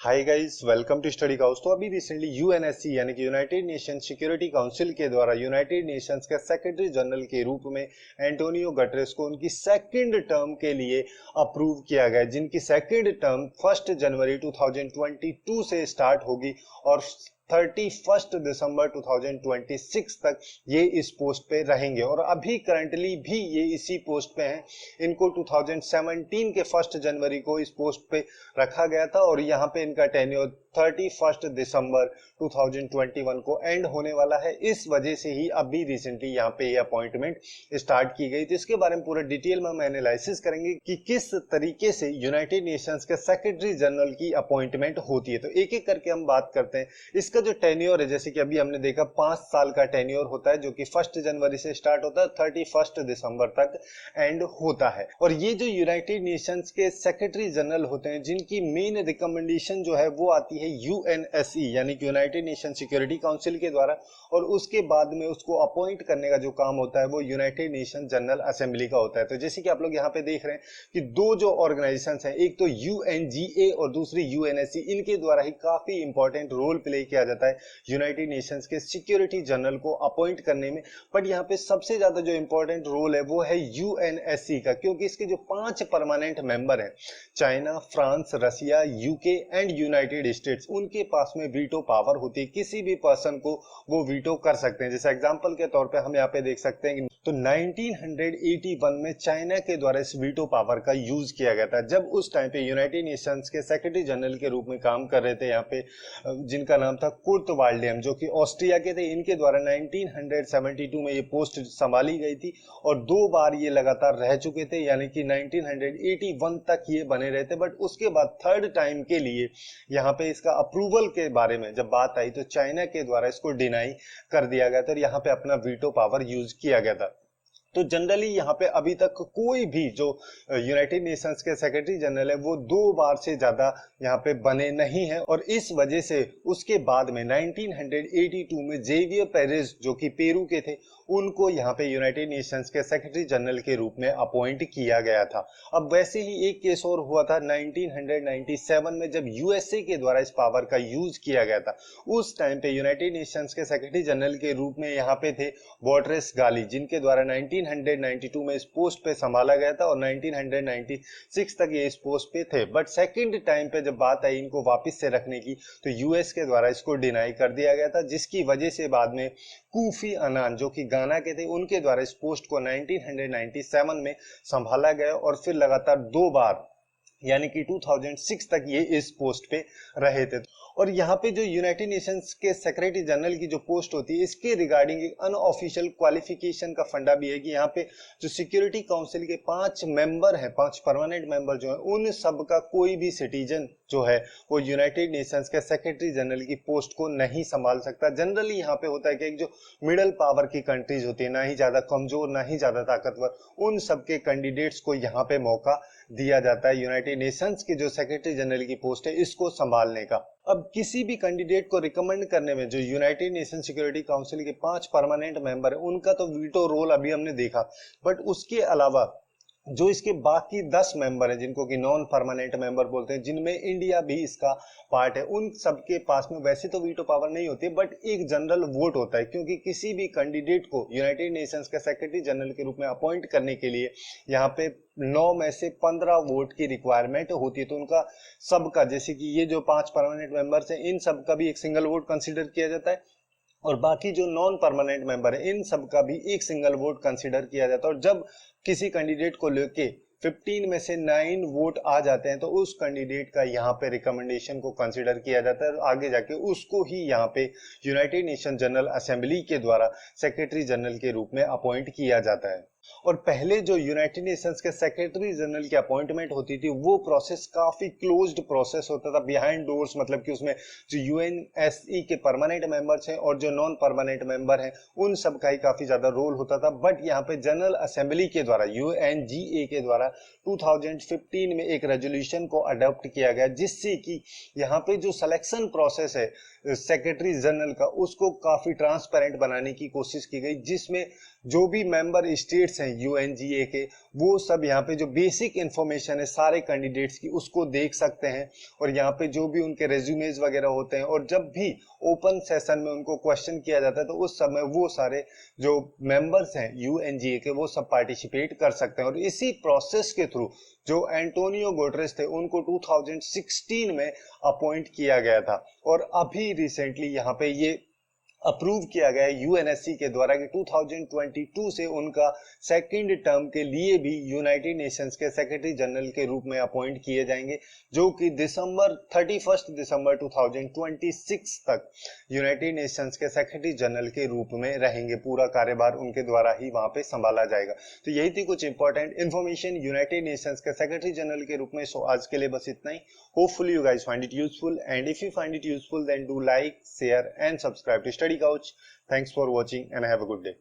Hi guys, welcome to study cows. तो अभी recently UNSC यानी कि यूनाइटेड नेशन सिक्योरिटी काउंसिल के द्वारा यूनाइटेड नेशंस के सेक्रेटरी जनरल के रूप में एंटोनियो गटरेस को उनकी सेकंड टर्म के लिए अप्रूव किया गया, जिनकी सेकंड टर्म 1 जनवरी 2022 से स्टार्ट होगी और 31 दिसंबर 2026 तक ये इस पोस्ट पे रहेंगे। और अभी करंटली भी ये इसी पोस्ट पे हैं। इनको 2017 के 1 जनवरी को इस पोस्ट पे रखा गया था और यहाँ पे इनका टेन्योर 31 दिसंबर 2021 को एंड होने वाला है। इस वजह से ही अभी रिसेंटली यहाँ पे ये अपॉइंटमेंट स्टार्ट की गई। तो इसके बारे में पूरा डिटेल में हम एनालिसिस करेंगे कि किस तरीके से यूनाइटेड नेशंस के सेक्रेटरी जनरल की अपॉइंटमेंट होती है। तो एक एक करके हम बात करते हैं। इसका जो टेन्योर है, जैसे कि अभी हमने देखा 5 साल का टेन्योर होता है, जो कि 1 जनवरी से स्टार्ट होता है, 31 दिसंबर तक एंड होता है। और ये जो यूनाइटेड नेशंस के सेक्रेटरी जनरल होते हैं, जिनकी मेन रिकमेंडेशन जो है वो आती है यूएनएससी यानी कि यूनाइटेड नेशन सिक्योरिटी काउंसिल के द्वारा, और उसके बाद में उसको अपॉइंट करने का जो काम होता है वो यूनाइटेड नेशन जनरल असेंबली का होता है। तो जैसे कि आप लोग यहाँ पे देख रहे हैं कि दो जो ऑर्गेनाइजेशंस हैं, एक तो यूएनजीए और दूसरी यूएनएससी, इनके द्वारा ही काफी इंपॉर्टेंट रोल प्ले किया जाता है यूनाइटेड नेशंस के सिक्योरिटी जनरल को अपॉइंट करने में। बट यहाँ पे सबसे ज्यादा जो इंपॉर्टेंट रोल है वो है यूएनएससी का, क्योंकि इसके जो 5 परमानेंट मेंबर हैं, China, France, Russia, UK and United States, उनके पास में वीटो पावर होती है। किसी भी पर्सन को वो वीटो कर सकते हैं। जैसे एग्जांपल के तौर पे हम यहाँ पे देख सकते हैं कि तो 1981 में चाइना के द्वारा इस वीटो पावर का यूज किया गया था, जब उस टाइम पे यूनाइटेड नेशंस के सेक्रेटरी जनरल के रूप में काम कर रहे थे यहाँ पे, जिनका नाम था कुर्ट वाल्डेम, जो कि ऑस्ट्रिया के थे। इनके द्वारा 1972 में ये पोस्ट संभाली गई थी और 2 बार ये लगातार रह चुके थे, यानी कि 1981 तक ये बने रहे थे। बट उसके बाद थर्ड टाइम के लिए यहाँ पे इसका अप्रूवल के बारे में जब बात आई तो चाइना के द्वारा इसको डिनाई कर दिया गया था और यहाँ पे अपना वीटो पावर यूज किया गया था। तो जनरली यहाँ पे अभी तक कोई भी जो यूनाइटेड नेशंस के सेक्रेटरी जनरल है वो 2 बार से ज्यादा यहाँ पे बने नहीं है। और इस वजह से उसके बाद में 1982 में जेवियर पेरेज, जो कि पेरू के थे, उनको यहाँ पे यूनाइटेड नेशंस के सेक्रेटरी जनरल के रूप में अपॉइंट किया गया था। अब वैसे ही एक केस और हुआ था 1997 में, जब यूएसए के द्वारा इस पावर का यूज किया गया था। उस टाइम पे यूनाइटेड नेशंस के सेक्रेटरी जनरल के रूप में यहाँ पे थे बोट्रेस गाली, जिनके द्वारा 1992 में इस पोस्ट पे संभाला गया था और 1996 तक ये इस पोस्ट पे थे। बट सेकंड टाइम पे जब बात आई इनको वापस से रखने की, तो यूएस के द्वारा इसको डिनाई कर दिया गया था, जिसकी वजह से बाद में कोफी अन्नान, जो कि गाना के थे, उनके द्वारा इस पोस्ट को 1997 में संभाला गया और फिर लगातार 2 बार यानी कि 2006 तक ये इस पोस्ट पे रहे थे। और यहाँ पे जो यूनाइटेड नेशंस के सेक्रेटरी जनरल की जो पोस्ट होती है, इसके रिगार्डिंग एक अनऑफिशियल क्वालिफिकेशन का फंडा भी है कि यहाँ पे जो सिक्योरिटी काउंसिल के 5 मेंबर हैं, 5 परमानेंट मेंबर जो है, उन सब का कोई भी सिटीजन जो है वो यूनाइटेड नेशंस के सेक्रेटरी जनरल की पोस्ट को नहीं संभाल सकता। जनरली यहाँ पे होता है कि एक जो मिडिल पावर की कंट्रीज होती है, ना ही ज्यादा कमजोर ना ही ज्यादा ताकतवर, उन सबके कैंडिडेट्स को यहाँ पे मौका दिया जाता है यूनाइटेड नेशंस के जो सेक्रेटरी जनरल की पोस्ट है इसको संभालने का। अब किसी भी कैंडिडेट को रिकमेंड करने में जो यूनाइटेड नेशन सिक्योरिटी काउंसिल के 5 परमानेंट मेंबर है, उनका तो वीटो रोल अभी हमने देखा। बट उसके अलावा जो इसके बाकी 10 मेंबर हैं, जिनको कि नॉन परमानेंट मेंबर बोलते हैं, जिनमें इंडिया भी इसका पार्ट है, उन सबके पास में वैसे तो वीटो पावर नहीं होती, बट एक जनरल वोट होता है, क्योंकि किसी भी कैंडिडेट को यूनाइटेड नेशंस के सेक्रेटरी जनरल के रूप में अपॉइंट करने के लिए यहाँ पे 9 में से 15 वोट की रिक्वायरमेंट होती है। तो उनका सबका, जैसे कि ये जो 5 परमानेंट मेंबर्स हैं, इन सबका भी एक सिंगल वोट कंसिडर किया जाता है और बाकी जो नॉन परमानेंट मेंबर है, इन सब का भी एक सिंगल वोट कंसीडर किया जाता है। और जब किसी कैंडिडेट को लेके 15 में से 9 वोट आ जाते हैं तो उस कैंडिडेट का यहाँ पे रिकमेंडेशन को कंसीडर किया जाता है और आगे जाके उसको ही यहाँ पे यूनाइटेड नेशन जनरल असेंबली के द्वारा सेक्रेटरी जनरल के रूप में अपॉइंट किया जाता है। और पहले जो यूनाइटेड नेशंस के सेक्रेटरी जनरल की अपॉइंटमेंट होती थी, वो प्रोसेस काफी क्लोज्ड प्रोसेस होता था, बिहाइंड डोर्स, मतलब कि उसमें जो यूएनएससी के परमानेंट मेंबर्स हैं और जो नॉन परमानेंट मेंबर हैं, उन सब का ही काफी ज्यादा रोल होता था। बट यहाँ पे जनरल असेंबली के द्वारा, यूएनजीए के द्वारा 2015 में एक रेजोल्यूशन को अडॉप्ट किया गया, जिससे कि यहाँ पे जो सिलेक्शन प्रोसेस है सेक्रेटरी जनरल का, उसको काफी ट्रांसपेरेंट बनाने की कोशिश की गई, जिसमें जो भी मेंबर स्टेट्स कैंडिडेट्स हैं यूएनजीए के, वो सब यहाँ पे जो बेसिक इंफॉर्मेशन है सारे कैंडिडेट्स की उसको देख सकते हैं, और यहाँ पे जो भी उनके रेज्यूमेज वगैरह होते हैं, और जब भी ओपन सेशन में उनको क्वेश्चन किया जाता है तो उस समय वो सारे जो मेंबर्स हैं यूएनजीए के वो सब पार्टिसिपेट कर सकते हैं। और इसी प्रोसेस के थ्रू जो एंटोनियो गुटेरेस थे उनको 2016 में अपॉइंट किया गया था, और अभी रिसेंटली यहाँ पे ये अप्रूव किया गया है यूएनएससी के द्वारा कि 2022 से उनका सेकंड टर्म के लिए भी यूनाइटेड नेशंस के सेक्रेटरी जनरल के रूप में अपॉइंट किए जाएंगे, जो कि 31 दिसंबर 2026 तक यूनाइटेड नेशंस के सेक्रेटरी जनरल के रूप में रहेंगे। पूरा कार्यभार उनके द्वारा ही वहां पे संभाला जाएगा। तो यही थी कुछ इंपॉर्टेंट इन्फॉर्मेशन यूनाइटेड नेशंस के सेक्रेटरी जनरल के रूप में। सो आज के लिए बस इतना ही। Hopefully you guys find it useful, and if you find it useful then do like, share and subscribe to Study Couch. Thanks for watching and have a good day.